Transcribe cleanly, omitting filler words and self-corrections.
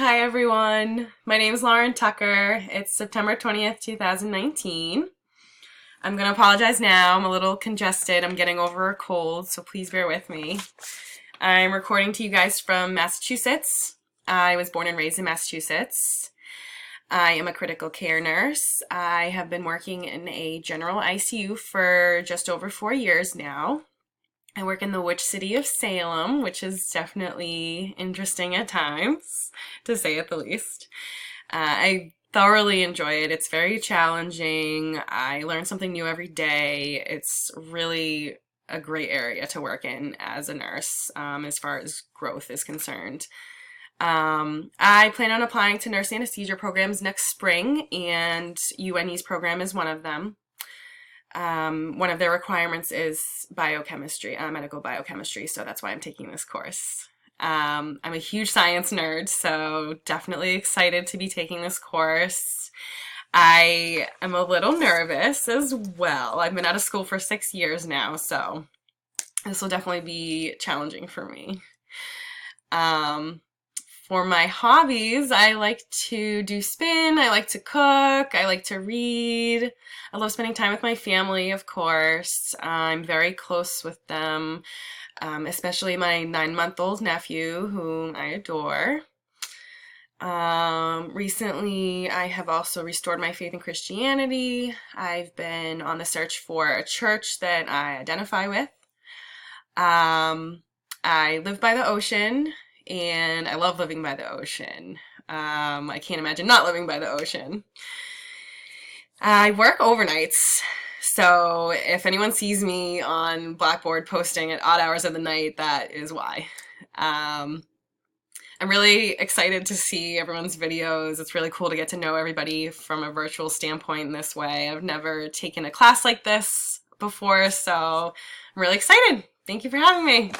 Hi everyone, my name is Lauren Tucker. It's September 20th, 2019. I'm gonna apologize now. I'm a little congested. I'm getting over a cold, so please bear with me. I'm recording to you guys from Massachusetts. I was born and raised in Massachusetts. I am a critical care nurse. I have been working in a general ICU for just over 4 years now. I work in the witch city of Salem, which is definitely interesting at times, to say it the least. I thoroughly enjoy it. It's very challenging. I learn something new every day. It's really a great area to work in as a nurse, as far as growth is concerned. I plan on applying to nurse anesthesia programs next spring, and UNE's program is one of them. One of their requirements is biochemistry, medical biochemistry, so that's why I'm taking this course. I'm a huge science nerd, so definitely excited to be taking this course. I am a little nervous as well. I've been out of school for 6 years now, so this will definitely be challenging for me. For my hobbies, I like to do spin, I like to cook, I like to read. I love spending time with my family, of course. I'm very close with them, especially my 9-month-old nephew, whom I adore. Recently, I have also restored my faith in Christianity. I've been on the search for a church that I identify with. I live by the ocean, and I love living by the ocean. I can't imagine not living by the ocean. I work overnights, so if anyone sees me on Blackboard posting at odd hours of the night, that is why. I'm really excited to see everyone's videos. It's really cool to get to know everybody from a virtual standpoint in this way. I've never taken a class like this before, so I'm really excited. Thank you for having me.